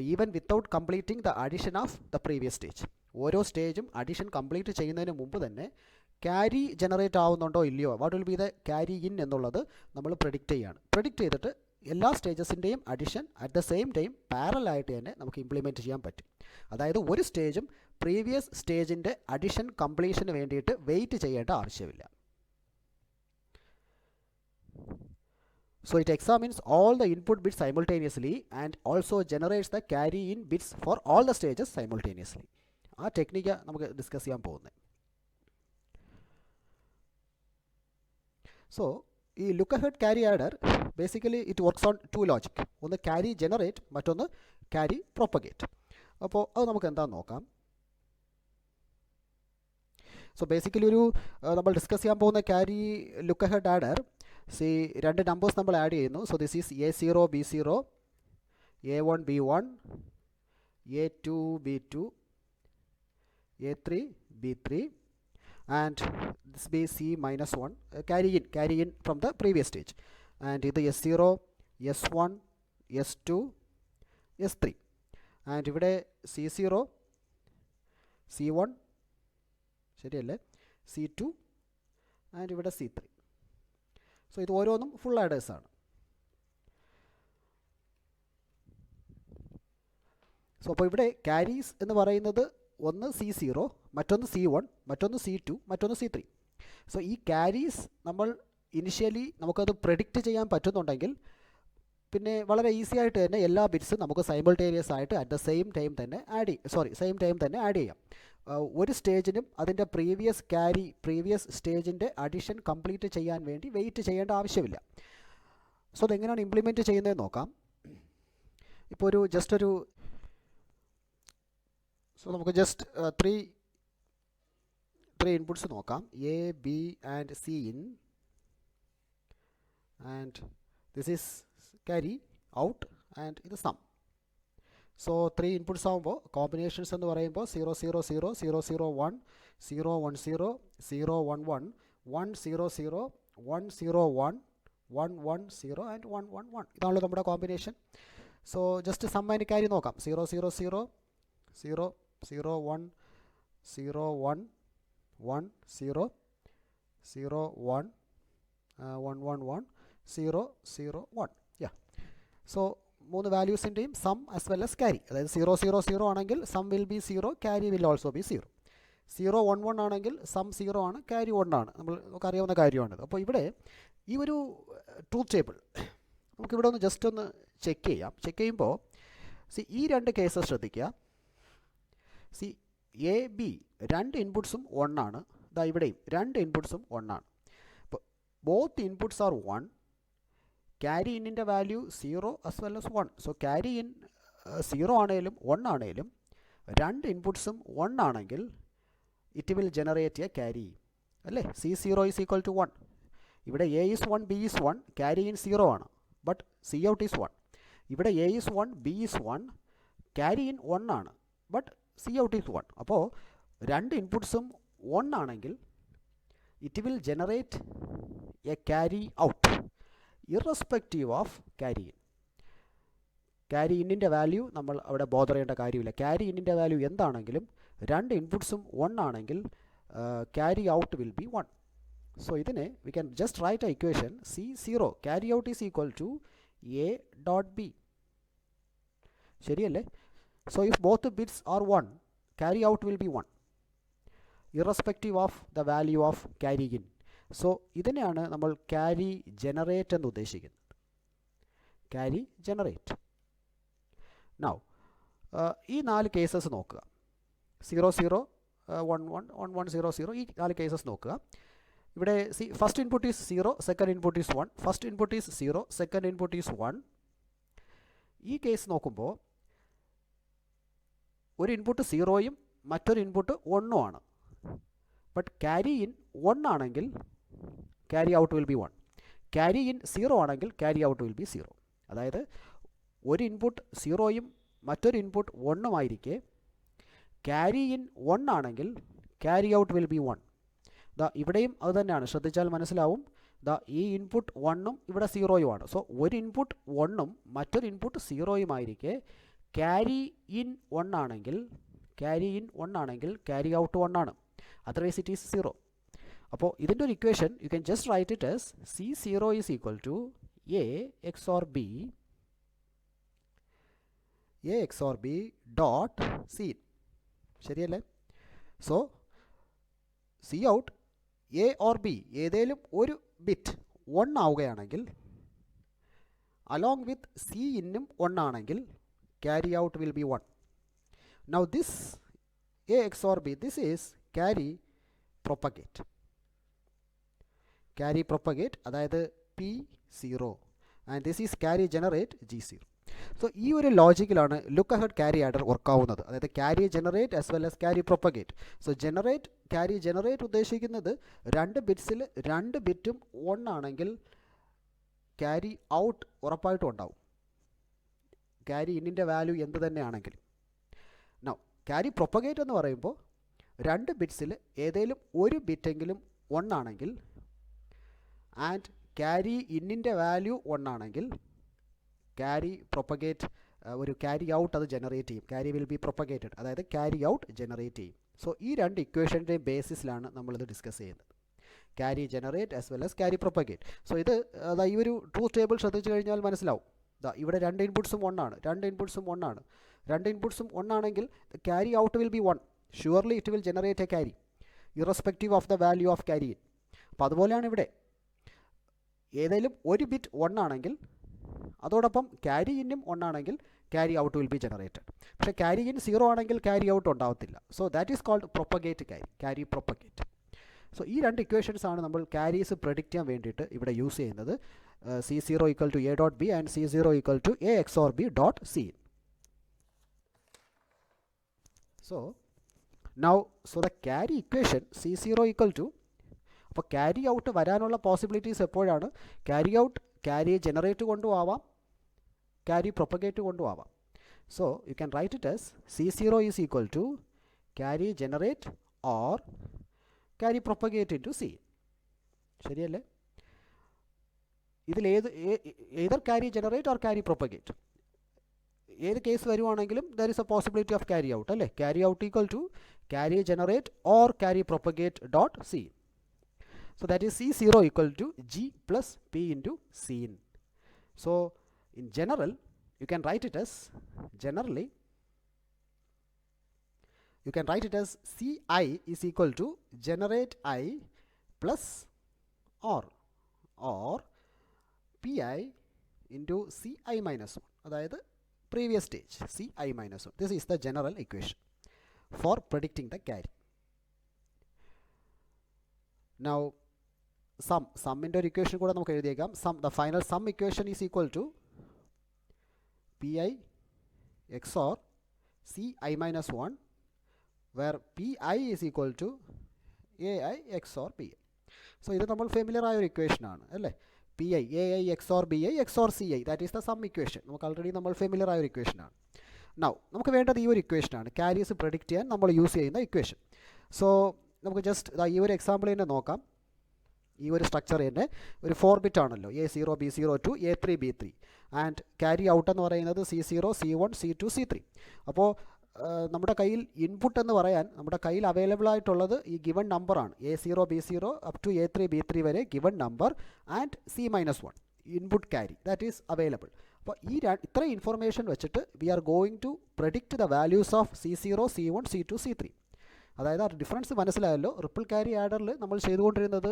even without completing the addition of the previous stage. ഓരോ സ്റ്റേജും അഡീഷൻ കംപ്ലീറ്റ് ചെയ്യുന്നതിന് മുമ്പ് തന്നെ ക്യാരി ജനറേറ്റ് ആവുന്നുണ്ടോ ഇല്ലയോ, what will be the carry in എന്നുള്ളത് നമ്മൾ പ്രെഡിക്റ്റ് ചെയ്യുകയാണ്. പ്രെഡിക്റ്റ് ചെയ്തിട്ട് എല്ലാ സ്റ്റേജസിൻ്റെയും addition at the same time പാരലായിട്ട് തന്നെ നമുക്ക് ഇംപ്ലിമെൻറ്റ് ചെയ്യാൻ പറ്റും. അതായത് ഒരു സ്റ്റേജും പ്രീവിയസ് സ്റ്റേജിൻ്റെ അഡീഷൻ കംപ്ലീഷന് വേണ്ടിയിട്ട് വെയിറ്റ് ചെയ്യേണ്ട ആവശ്യമില്ല. So it examines all the input bits simultaneously and also generates the carry in bits for all the stages simultaneously. ആ ടെക്നിക്ക് നമുക്ക് ഡിസ്കസ് ചെയ്യാൻ പോകുന്നത്. സോ ഈ look ahead carry adder basically it works on two logic. ഒന്ന് carry generate, മറ്റൊന്ന് carry propagate. അപ്പോൾ അത് നമുക്ക് എന്താണെന്ന് നോക്കാം. സോ ബേസിക്കലി നമ്മൾ ഡിസ്കസ് ചെയ്യാൻ പോകുന്ന ക്യാരി ലുക്ക് അഹെഡ് ആഡർ, രണ്ട് നമ്പേഴ്സ് നമ്മൾ ആഡ് ചെയ്യുന്നു. So this is A0 B0, A1 B1, A2 B2, A3 B3, and this be C-1, carry in from the previous stage. And ഇത് S0, S1, S2, S3. and ഇവിടെ C0, C1 ശരിയല്ലേ, C2 and ഇവിടെ C3. So ഇത് ഓരോന്നും full ആഡേഴ്സാണ്. So അപ്പോൾ ഇവിടെ carries എന്ന് പറയുന്നത് ഒന്ന് C0, മറ്റൊന്ന് C1, മറ്റൊന്ന് C2, മറ്റൊന്ന് C3. സോ ഈ ക്യാരീസ് നമ്മൾ ഇനിഷ്യലി നമുക്കത് പ്രെഡിക്റ്റ് ചെയ്യാൻ പറ്റുന്നുണ്ടെങ്കിൽ പിന്നെ വളരെ ഈസി ആയിട്ട് തന്നെ എല്ലാ ബിറ്റ്സും നമുക്ക് സൈമിൾട്ടേനിയസ് ആയിട്ട് അറ്റ് ദ സെയിം ടൈം തന്നെ ആഡ് ചെയ്യാം. ഒരു സ്റ്റേജിനും അതിൻ്റെ പ്രീവിയസ് സ്റ്റേജിൻ്റെ അഡിഷൻ കംപ്ലീറ്റ് ചെയ്യാൻ വേണ്ടി വെയിറ്റ് ചെയ്യേണ്ട ആവശ്യമില്ല. സോ അതെങ്ങനെയാണ് ഇംപ്ലിമെൻറ്റ് ചെയ്യുന്നതെന്ന് നോക്കാം. ഇപ്പോൾ നമുക്ക് ജസ്റ്റ് ത്രീ ഇൻപുട്സ് നോക്കാം. A, B and C in, and this is carry out and ഇത് സം. സോ 3 ഇൻപുട്സ് ആകുമ്പോൾ കോമ്പിനേഷൻസ് എന്ന് പറയുമ്പോൾ 0 0 0 0 0 1 0 1 0 0 1 1 1 0 0 1 0 1 1 1 0 ആൻഡ് 1 1 1. ഇതാണല്ലോ നമ്മുടെ combination. So just sum and carry നോക്കാം. 0 0 0 0 0 1 0 1 1 0 0 1 1 1 1 0 0 1. സോ 3 വാല്യൂസിൻ്റെയും sum as well as carry. അതായത് 0 0 0 ആണെങ്കിൽ sum will be 0, carry will also be 0. 0 1 1 ആണെങ്കിൽ സം 0 ആണ്, ക്യാരി 1 ആണ്. നമുക്കറിയാവുന്ന കാര്യമാണിത്. അപ്പോൾ ഇവിടെ ഈ ഒരു ട്രൂത്ത് ടേബിൾ നമുക്കിവിടെ ഒന്ന് ജസ്റ്റ് ഒന്ന് ചെക്ക് ചെയ്യാം. ചെക്ക് ചെയ്യുമ്പോൾ ഈ രണ്ട് കേസസ് ശ്രദ്ധിക്കുക. A, B 2 ഇൻപുട്സും 1 ആണ്. ഇതാ ഇവിടെയും 2 ഇൻപുട്സും 1 ആണ്. അപ്പോൾ ബോത്ത് ഇൻപുട്സ് ആർ 1. ക്യാരി ഇന്നിൻ്റെ value 0 as well as 1. So carry in 0 ആണെങ്കിലും 1 ആണെങ്കിലും 2 ഇൻപുട്സും 1 ആണെങ്കിൽ it will generate a carry, അല്ലേ? C0 is equal to 1. ഇവിടെ A is 1 B is 1 carry in 0 ആണ്, ബട്ട് സി ഔട്ട് ഈസ് 1. ഇവിടെ A is 1 B is 1 carry in 1 ആണ്, but C out is 1. അപ്പോൾ രണ്ട് ഇൻപുട്സും 1 ആണെങ്കിൽ it will generate a carry out irrespective of carry in. ക്യാരി ഇന്നിൻ്റെ വാല്യൂ നമ്മൾ അവിടെ ബോധർ ചെയ്യേണ്ട കാര്യമില്ല. ക്യാരി ഇന്നിൻ്റെ വാല്യൂ എന്താണെങ്കിലും രണ്ട് ഇൻപുട്സും 1 ആണെങ്കിൽ carry out will be 1. So ഇതിനെ we can just write a equation C0 carry out is equal to A dot B. ശരിയല്ലേ? So if both bits are 1, carry out will be 1 irrespective of the value of carry in. So ഇതിനെയാണ് നമ്മൾ carry generate എന്ന് ഉദ്ദേശിക്കുന്നത്. Carry generate. Now ഈ 4 cases നോക്കുക. 0 0 1 1 1 1 0 0 ഈ 4 cases നോക്കുക. ഇവിടെ first input is 0, second input is 1. First input is 0, second input is 1. ഈ കേസ് നോക്കുമ്പോൾ ഒരു ഇൻപുട്ട് 0യും മറ്റൊരു ഇൻപുട്ട് 1ഉം ആണ്. ബട്ട് ക്യാരി ഇൻ 1 ആണെങ്കിൽ carry out will be 1. Carry in 0 ആണെങ്കിൽ ക്യാരി ഔട്ട് വിൽ ബി 0. അതായത് ഒരു ഇൻപുട്ട് 0യും മറ്റൊരു ഇൻപുട്ട് 1ഉം ആയിരിക്കെ ക്യാരി ഇൻ 1 ആണെങ്കിൽ ക്യാരി ഔട്ട് വിൽ ബി 1. ഇവിടെയും അത് തന്നെയാണ്, ശ്രദ്ധിച്ചാൽ മനസ്സിലാവും. ഈ ഇൻപുട്ട് 1ഉം ഇവിടെ 0യും ആണ്. സോ ഒരു ഇൻപുട്ട് 1ഉം മറ്റൊരു ഇൻപുട്ട് 0യും ആയിരിക്കെ ക്യാരി ഇൻ 1 ആണെങ്കിൽ ക്യാരി ഔട്ട് 1 ആണ്. Otherwise it is 0. അപ്പോൾ ഇതിൻ്റെ ഒരു equation you can just write it as C0 is equal to A XOR B dot C. ശരിയല്ലേ? So C out A or B ഏതെങ്കിലും ഒരു ബിറ്റ് 1 ആവുകയാണെങ്കിൽ അലോങ് വിത്ത് സി ഇന്നും 1 ആണെങ്കിൽ carry out will be 1. Now this A X or B, this is carry propagate. Carry propagate അതായത് P0 and this is carry generate G0. So ഈ ഒരു ലോജിക്കിലാണ് look ahead carry adder വർക്കാവുന്നത്. അതായത് carry generate as well as carry propagate. So carry generate ഉദ്ദേശിക്കുന്നത് രണ്ട് ബിറ്റ്സിൽ 2 ബിറ്റും 1 ആണെങ്കിൽ carry out ഉറപ്പായിട്ടും ഉണ്ടാവും, carry ഇന്നിൻ്റെ വാല്യൂ എന്ത് തന്നെയാണെങ്കിലും. നൗ ക്യാരി പ്രൊപ്പഗേറ്റ് എന്ന് പറയുമ്പോൾ 2 ബിറ്റ്സിൽ ഏതെങ്കിലും ഒരു ബിറ്റെങ്കിലും 1 ആണെങ്കിൽ ആൻഡ് ക്യാരി ഇന്നിൻ്റെ വാല്യൂ 1 ആണെങ്കിൽ ക്യാരി പ്രൊപ്പഗേറ്റ് ഒരു ക്യാരി ഔട്ട് അത് ജനറേറ്റ് ചെയ്യും. ക്യാരി വിൽ ബി പ്രൊപ്പഗേറ്റഡ്, അതായത് ക്യാരി ഔട്ട് ജനറേറ്റ് ചെയ്യും. സോ ഈ 2 ഇക്വേഷൻ്റെ ബേസിസിലാണ് നമ്മളിത് ഡിസ്കസ് ചെയ്യുന്നത്. Carry generate as well as carry propagate. So ഇത് ഈ ഒരു ട്രൂത്ത് ടേബിൾ ശ്രദ്ധിച്ചു കഴിഞ്ഞാൽ മനസ്സിലാവും. ഇവിടെ 2 ഇൻപുട്സും 1 ആണ്, 2 ഇൻപുട്സും 1 ആണ്. 2 ഇൻപുട്സും 1 ആണെങ്കിൽ carry out will be 1. Surely it will generate a carry irrespective of the value of carry in. അപ്പോൾ അതുപോലെയാണ് ഇവിടെ ഏതെങ്കിലും ഒരു ബിറ്റ് 1 ആണെങ്കിൽ അതോടൊപ്പം ക്യാരി ഇന്നും 1 ആണെങ്കിൽ carry out will be generated. പക്ഷേ ക്യാരി ഇൻ 0 ആണെങ്കിൽ ക്യാരി ഔട്ട് ഉണ്ടാവത്തില്ല. So that is called propagate carry propagate. So ഈ 2 ഇക്വേഷൻസ് ആണ് നമ്മൾ ക്യാരീസ് പ്രെഡിക്റ്റ് ചെയ്യാൻ വേണ്ടിയിട്ട് ഇവിടെ യൂസ് ചെയ്യുന്നത്. C0 equal to A dot B and C0 equal to A XOR B dot C. So the carry equation C0 equal to, അപ്പോൾ carry out വരാനുള്ള possibilities എപ്പോഴാണ്? ക്യാരി ഔട്ട് ക്യാരി ജനറേറ്റ് കൊണ്ടും ആവാം, carry propagate കൊണ്ടും ആവാം. So you can write it as C0 is equal to carry generate or carry propagate into C. ശരിയല്ലേ? ഇതിൽ either carry generate or carry propagate ഏത് case വരുവാണെങ്കിലും there is a possibility of carry out അല്ലേ? Carry out equal to carry generate or carry propagate dot C. So that is C0 equal to G plus P into C in. So in general you can write it as CI is equal to generate I plus or PI into CI minus 1. അതായത് previous stage CI minus 1. This is the general equation for predicting the carry. Now സമ്മിൻ്റെ ഒരു equation കൂടെ നമുക്ക് എഴുതിയേക്കാം. The final sum equation is equal to PI XOR CI minus 1 where PI is equal to AI XOR PI. So ഇത് നമ്മൾ familiar ആയ ഒരു ഇക്വേഷനാണ് അല്ലേ. P I A I XOR B I XOR C I, that is the sum equation. നമുക്ക് already നമ്മൾ familiar ആയ ഒരു ഇക്വേഷനാണ്. Now നമുക്ക് വേണ്ടത് ഈ ഒരു ഇക്വേഷനാണ്, ക്യാരീസ് പ്രെഡിക്റ്റ് ചെയ്യാൻ നമ്മൾ യൂസ് ചെയ്യുന്ന ഇക്വേഷൻ. സോ നമുക്ക് ജസ്റ്റ് ഈ ഒരു എക്സാമ്പിൾ തന്നെ നോക്കാം. ഈ ഒരു സ്ട്രക്ചർ തന്നെ ഒരു 4 ബിറ്റ് ആണല്ലോ, A0 B0 to A3 B3 and carry out എന്ന് പറയുന്നത് C0 C1 C2 C3. അപ്പോൾ നമ്മുടെ കയ്യിൽ ഇൻപുട്ട് എന്ന് പറയാൻ നമ്മുടെ കയ്യിൽ അവൈലബിൾ ആയിട്ടുള്ളത് ഈ ഗിവൺ നമ്പറാണ്, A0 B0 up to A3 B3 വരെ given number and C-1 input carry that is available. അപ്പോൾ ഇത്ര ഇൻഫർമേഷൻ വെച്ചിട്ട് we are going to predict the values of C0 C1 C2 C3. അതായത് ആ ഡിഫറൻസ് മനസ്സിലായല്ലോ. റിപ്പിൾ ക്യാരി ആഡറിൽ നമ്മൾ ചെയ്തുകൊണ്ടിരുന്നത്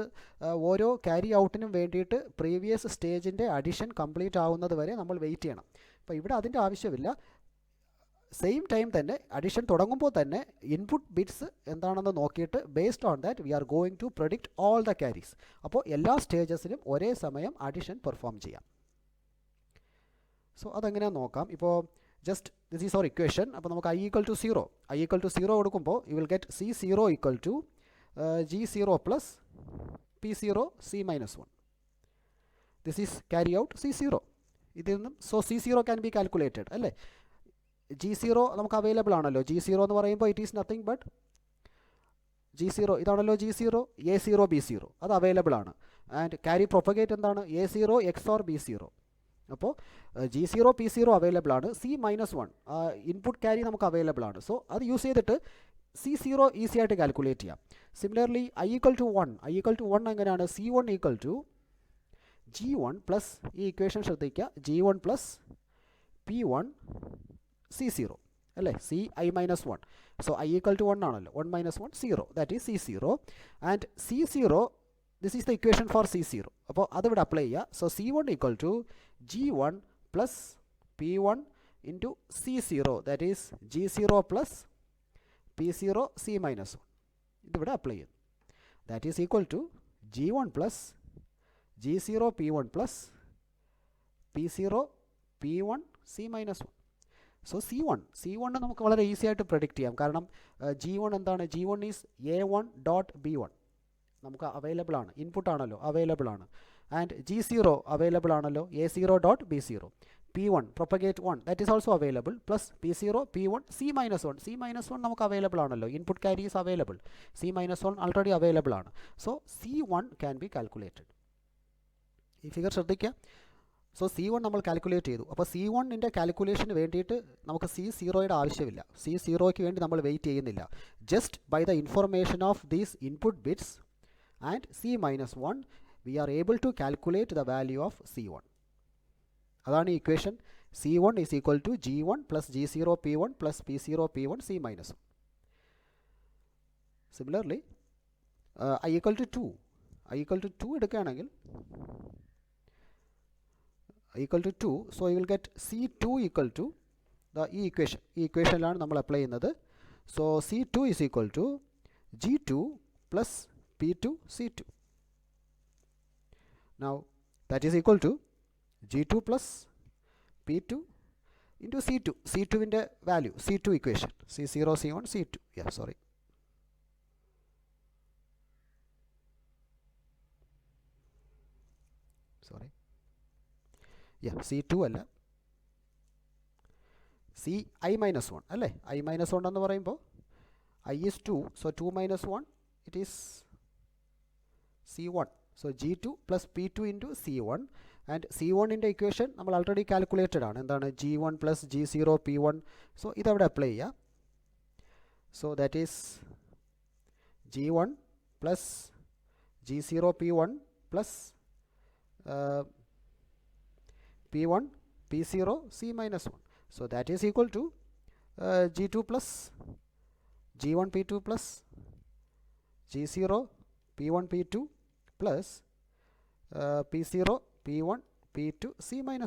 ഓരോ ക്യാരി ഔട്ടിനും വേണ്ടിയിട്ട് പ്രീവിയസ് സ്റ്റേജിൻ്റെ അഡിഷൻ കംപ്ലീറ്റ് ആവുന്നത് വരെ നമ്മൾ വെയിറ്റ് ചെയ്യണം. അപ്പോൾ ഇവിടെ അതിൻ്റെ ആവശ്യമില്ല. സെയിം ടൈം തന്നെ അഡിഷൻ തുടങ്ങുമ്പോൾ തന്നെ ഇൻപുട്ട് ബിറ്റ്സ് എന്താണെന്ന് നോക്കിയിട്ട് based on that we are going to predict all the carries. അപ്പോൾ എല്ലാ സ്റ്റേജസിലും ഒരേ സമയം അഡിഷൻ പെർഫോം ചെയ്യാം. സോ അതെങ്ങനെയാണെന്ന് നോക്കാം. ഇപ്പോൾ just this is our equation. അപ്പോൾ നമുക്ക് i ഈക്വൽ ടു 0 കൊടുക്കുമ്പോൾ you will get C0 equal to G0 plus P0 C-1. This is carry out C0. ഇതിൽ നിന്നും C0 ക്യാൻ ബി കാൽക്കുലേറ്റഡ് അല്ലേ. G0 നമുക്ക് അവൈലബിൾ ആണല്ലോ. G0 എന്ന് പറയുമ്പോൾ it is nothing but G0 ഇതാണല്ലോ G0, A0 B0 അത് അവൈലബിൾ ആണ്. ആൻഡ് ക്യാരി പ്രൊപ്പഗേറ്റ് എന്താണ് A0 XOR B0. അപ്പോൾ G0 P0 അവൈലബിൾ ആണ്. C-1 ഇൻപുട്ട് ക്യാരി നമുക്ക് അവൈലബിൾ ആണ്. സോ അത് യൂസ് ചെയ്തിട്ട് C0 ഈസി ആയിട്ട് കാൽക്കുലേറ്റ് ചെയ്യാം. സിമിലർലി i ഈക്വൽ ടു 1 എങ്ങനെയാണ്, C1 equal to G1 plus ഈ ഇക്വേഷൻ ശ്രദ്ധിക്കുക, G1 പ്ലസ് P1 C0 അല്ലേ, C-1. So i equal to 1 ആണല്ലോ, 1 - 1 0 that is C0 and C0 this is the equation for C0. അപ്പോൾ അതിവിടെ apply ചെയ്യുക. So C1 equal to G1 plus P1 into C0 that is G0 plus P0 C-1 ഇതിവിടെ apply ചെയ്യുന്നു. That is equal to G1 plus G0 P1 plus P0 P1 C-1. So C1 നമുക്ക് വളരെ easy ആയിട്ട് predict ചെയ്യാം. കാരണം G1 എന്താണ്, G1 is A1 dot B1 നമുക്ക് available ആണ്, ഇൻപുട്ട് ആണല്ലോ അവൈലബിൾ ആണ്. ആൻഡ് G0 അവൈലബിൾ ആണല്ലോ, A0 dot B0. P1 propagate 1 that is also available plus P0 P1 C-1 നമുക്ക് അവൈലബിൾ ആണല്ലോ, input carry is available, C-1 already available ആണ്. So C1 can be calculated. ഈ figure ശ്രദ്ധിക്കുക. So C1 നമ്മൾ calculate ചെയ്തു. അപ്പോൾ C1ൻ്റെ കാൽക്കുലേഷന് വേണ്ടിയിട്ട് നമുക്ക് C0യുടെ ആവശ്യമില്ല, C0യ്ക്ക് വേണ്ടി നമ്മൾ വെയിറ്റ് ചെയ്യുന്നില്ല. Just by the information of these input bits and C-1 we are able to calculate the value of C1. അതാണ് ഈ equation. C1 is equal to G1 plus G0 P1 plus P0 P1 C-1. Similarly i equal to 2 എടുക്കുകയാണെങ്കിൽ i equal to 2, so you will get C2 equal to ഈ ഇക്വേഷനിലാണ് നമ്മൾ apply ചെയ്യുന്നത്. So C2 is equal to G2 plus P2 C2. Now that is equal to G2 plus P2 into C2. C2ൻ്റെ value C2 equation C0 C1 C2 C2 അല്ല C-1 അല്ലേ. I-1 എന്ന് പറയുമ്പോൾ I is 2, so 2 - 1 it is C1. So G2 plus P2 into C1 and C1ൻ്റെ equation നമ്മൾ already calculated ആണ്. എന്താണ്, G1 plus G0 P1. So ഇതവിടെ അപ്ലൈ ചെയ്യുക. So that is G1 plus G0 P1 plus P1 P0 C-1. So that is equal to G2 plus G1 P2 plus G0 P1 P2 plus P0 P1 P2 C-1.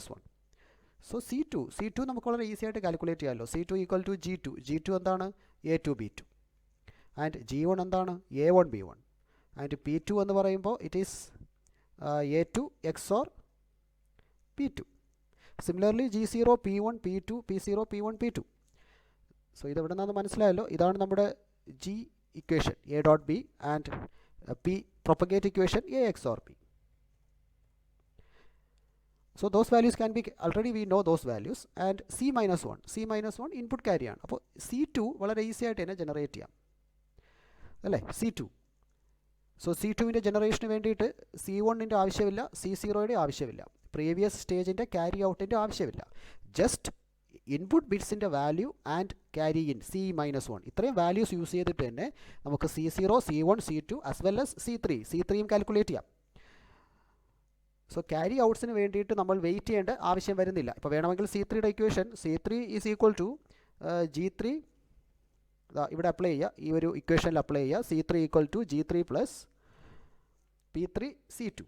So C2 നമുക്ക് വളരെ easy ആയിട്ട് calculate ചെയ്യാമല്ലോ. C2 equal to G2 എന്താണ്, A2 B2 and G1 എന്താണ്, A1 B1 and P2 എന്ന് പറയുമ്പോൾ it is A2 XOR P2. Similarly G0 P1 P2 P0 P1 P2. So ഇതെവിടെ നിന്നാണ് മനസ്സിലായല്ലോ. ഇതാണ് നമ്മുടെ G equation A dot B and propagate equation A XOR B. So those values can be, already we know those values, and C minus 1 input carry ആണ്. അപ്പോൾ C2 വളരെ easy ആയിട്ട് തന്നെ ജനറേറ്റ് ചെയ്യാം അല്ലേ, C2. സോ C2വിൻ്റെ ജനറേഷന് വേണ്ടിയിട്ട് C1ൻ്റെ ആവശ്യമില്ല, C0യുടെ ആവശ്യമില്ല, പ്രീവിയസ് സ്റ്റേജിൻ്റെ ക്യാരി ഔട്ടിൻ്റെ ആവശ്യമില്ല. ജസ്റ്റ് ഇൻപുട്ട് ബിറ്റ്സിൻ്റെ value and carry in C minus 1 ഇത്രയും വാല്യൂസ് യൂസ് ചെയ്തിട്ട് തന്നെ നമുക്ക് C0, C1, C2 as well as C3യും കാൽക്കുലേറ്റ് ചെയ്യാം. സോ ക്യാരി ഔട്ട്സിന് വേണ്ടിയിട്ട് നമ്മൾ വെയിറ്റ് ചെയ്യേണ്ട ആവശ്യം വരുന്നില്ല. ഇപ്പോൾ വേണമെങ്കിൽ C3യുടെ equation C3 is equal to G3 ഇവിടെ അപ്ലൈ ചെയ്യുക, ഈ ഒരു ഇക്വേഷനിൽ അപ്ലൈ ചെയ്യുക. C3 equal to G3 plus P3 C2,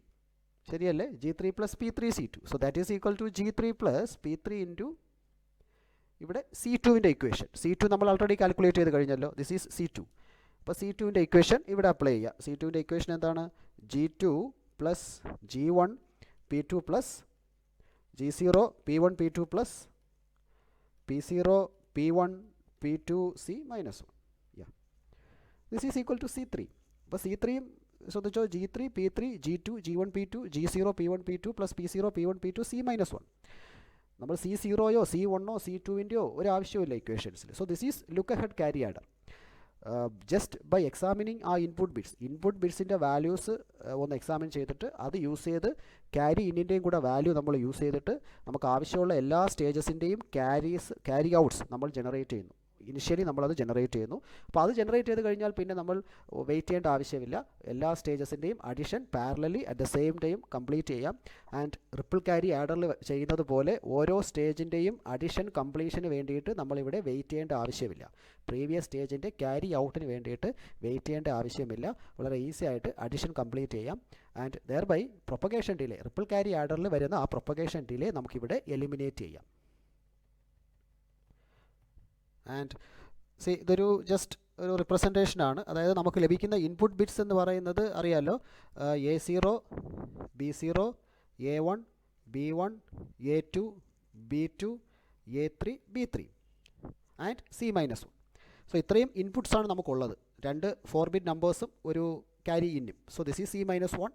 ശരിയല്ലേ? G3 plus P3 C2. So that is equal to G3 plus P3 into ഇവിടെ C2വിൻ്റെ ഇക്വേഷൻ. C2 നമ്മൾ ഓൾറെഡി കാൽക്കുലേറ്റ് ചെയ്ത് കഴിഞ്ഞല്ലോ. This is C2. അപ്പോൾ C2വിൻ്റെ ഇക്വേഷൻ ഇവിടെ അപ്ലൈ ചെയ്യുക. C2വിൻ്റെ ഇക്വേഷൻ എന്താണ്? G2 plus G1 P2 plus G0 P1 P2 plus P0 P1 P2 C minus 1. This is equal to C3. അപ്പോൾ C3യും ശ്രദ്ധിച്ചോ, G3 P3 G2 G1 P2 G0 P1 P2 plus P0 P1 P2 C minus 1. നമ്മൾ C0യോ C1ഓ C2വിൻ്റെയോ ഒരു ആവശ്യമില്ല ഇക്വേഷൻസിൽ. So this is look ahead carry adder. Just by examining ആ input ബിറ്റ്സിൻ്റെ values ഒന്ന് എക്സാമിൻ ചെയ്തിട്ട് അത് യൂസ് ചെയ്ത് ക്യാരി ഇന്നിൻ്റെയും കൂടെ വാല്യൂ നമ്മൾ യൂസ് ചെയ്തിട്ട് നമുക്ക് ആവശ്യമുള്ള എല്ലാ സ്റ്റേജസിൻ്റെയും ക്യാരി ഔട്ട്സ് നമ്മൾ ജനറേറ്റ് ചെയ്യുന്നു. ഇനിഷ്യലി നമ്മളത് ജനറേറ്റ് ചെയ്യുന്നു. അപ്പോൾ അത് ജനറേറ്റ് ചെയ്ത് കഴിഞ്ഞാൽ പിന്നെ നമ്മൾ വെയിറ്റ് ചെയ്യേണ്ട ആവശ്യമില്ല. എല്ലാ സ്റ്റേജസിൻ്റെയും addition parallelly at the same time complete ചെയ്യാം. ആൻഡ് റിപ്പിൾ ക്യാരി ആഡറിൽ ചെയ്യുന്നത് പോലെ ഓരോ സ്റ്റേജിൻ്റെയും അഡിഷൻ കംപ്ലീഷന് വേണ്ടിയിട്ട് നമ്മളിവിടെ വെയിറ്റ് ചെയ്യേണ്ട ആവശ്യമില്ല. പ്രീവിയസ് സ്റ്റേജിൻ്റെ ക്യാരി ഔട്ടിന് വേണ്ടിയിട്ട് വെയിറ്റ് ചെയ്യേണ്ട ആവശ്യമില്ല. വളരെ ഈസി ആയിട്ട് അഡിഷൻ കംപ്ലീറ്റ് ചെയ്യാം. And thereby propagation delay, ripple carry ആഡറിൽ വരുന്ന ആ പ്രൊപ്പഗേഷൻ ഡിലേ നമുക്കിവിടെ എലിമിനേറ്റ് ചെയ്യാം. ആൻഡ് സി ഇതൊരു ജസ്റ്റ് ഒരു റിപ്രസെൻറ്റേഷനാണ്. അതായത് നമുക്ക് ലഭിക്കുന്ന ഇൻപുട്ട് ബിറ്റ്സ് എന്ന് പറയുന്നത് അറിയാമല്ലോ, A0 B0 A1 B1 A2 B2 A3 B3 and C minus 1. So ഇത്രയും ഇൻപുട്സാണ് നമുക്കുള്ളത്. രണ്ട് 4-bit നമ്പേഴ്സും ഒരു ക്യാരി ഇന്നും. So this is C minus 1.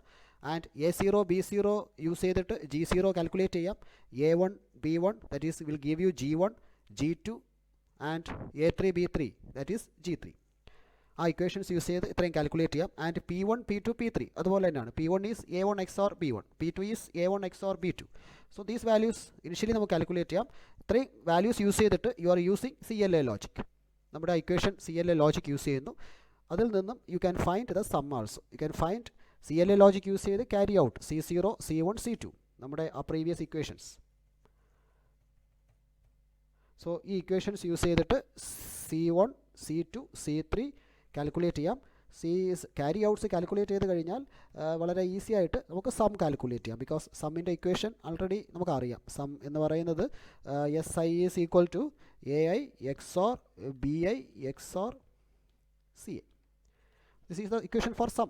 And A0 B0 use ചെയ്തിട്ട് G0 കാൽക്കുലേറ്റ് ചെയ്യാം. A1 B1 that is will give you G1 G2 and A3 B3 that is G3. ആ equations use ചെയ്ത് ഇത്രയും കാൽക്കുലേറ്റ് ചെയ്യാം. And P1 P2 P3 അതുപോലെ തന്നെയാണ്. P1 is A1 XOR B1, P2 is A1 XOR B2. So these values initially നമുക്ക് calculate ചെയ്യാം. ഇത്രയും values use ചെയ്തിട്ട് you are using CLA logic. നമ്മുടെ ഇക്വേഷൻ CLA ലോജിക് യൂസ് ചെയ്യുന്നു. അതിൽ നിന്നും you can find the sum also. You can find CLA logic use ചെയ്ത് carry out C0 C1 C2 നമ്മുടെ ആ പ്രീവിയസ് ഇക്വേഷൻസ്. സോ ഈ equations use ചെയ്തിട്ട് C1 C2 C3 calculate ചെയ്യാം. ക്യാരി ഔട്ട്സ് കാൽക്കുലേറ്റ് ചെയ്ത് കഴിഞ്ഞാൽ വളരെ ഈസി ആയിട്ട് നമുക്ക് സം കാൽക്കുലേറ്റ് ചെയ്യാം. ബിക്കോസ് സമ്മിൻ്റെ ഇക്വേഷൻ ആൾറെഡി നമുക്കറിയാം. സം എന്ന് പറയുന്നത് SI is equal to AI XOR BI XOR CA. This is the equation for sum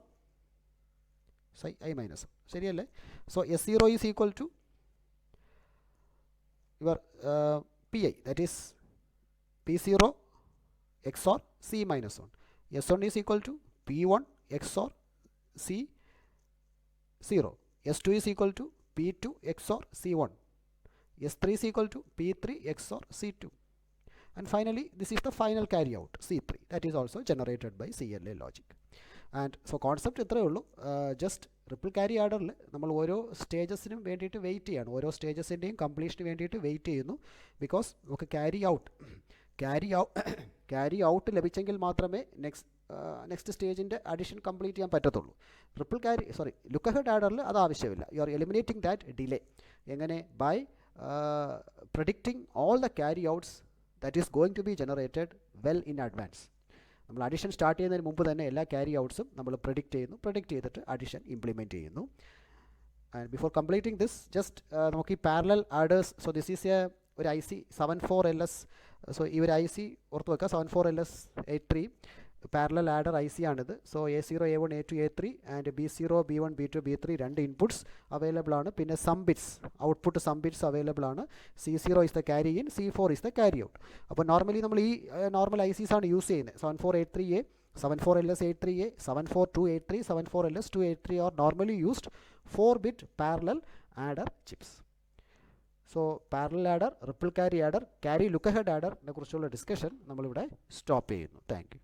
I minus. ശരിയല്ലേ? So S0 is equal to your PI, that is P0 XOR C minus 1. S1 is equal to P1 XOR C0. S2 is equal to P2 XOR C1. S3 is equal to P3 XOR C2. And finally, this is the final carry out C3 that is also generated by CLA logic. And so concept ഇത്രയേ ഉള്ളൂ. Just ripple carry ആർഡറിൽ നമ്മൾ ഓരോ സ്റ്റേജസിനും വേണ്ടിയിട്ട് wait ചെയ്യാണ്. ഓരോ സ്റ്റേജസിൻ്റെയും കംപ്ലീഷന് വേണ്ടിയിട്ട് wait ചെയ്യുന്നു. Because നമുക്ക് ക്യാരി ഔട്ട് ലഭിച്ചെങ്കിൽ മാത്രമേ നെക്സ്റ്റ് സ്റ്റേജിൻ്റെ അഡിഷൻ കംപ്ലീറ്റ് ചെയ്യാൻ പറ്റത്തുള്ളൂ. ലുക്ക് അഹെഡ് ആർഡറിൽ അത് ആവശ്യമില്ല. You are eliminating that delay. എങ്ങനെ? By predicting all the carry outs that is going to be generated well in advance. നമ്മൾ അഡിഷൻ സ്റ്റാർട്ട് ചെയ്യുന്നതിന് മുമ്പ് തന്നെ എല്ലാ ക്യാരി ഔട്ട്സും നമ്മൾ പ്രഡിക്റ്റ് ചെയ്തിട്ട് അഡിഷൻ ഇംപ്ലിമെൻറ്റ് ചെയ്യുന്നു. And before completing this just നമുക്ക് ഈ parallel adders. So this is ഒരു IC 74LS. സോ ഈ ഒരു IC ഓർത്ത് വെക്കുക, 74LS83 പാരലൽ ആഡർ IC ആണിത്. So A0 A1 A2 A3 and B0 B1 B2 B3 രണ്ട് ഇൻപുട്സ് അവൈലബിൾ ആണ്. പിന്നെ sum bits, output sum bits available ആണ്. C0 is the carry in, C4 is the carry out. അപ്പോൾ normally നമ്മൾ ഈ normal ICs ആണ് use ചെയ്യുന്നത്. 7483A 74LS83A, 74283, 74LS283 are normally used 4-bit parallel adder chips. So parallel adder, ripple carry adder, carry look ahead ആഡറിനെ കുറിച്ചുള്ള discussion നമ്മളിവിടെ stop ചെയ്യുന്നു. Thank U.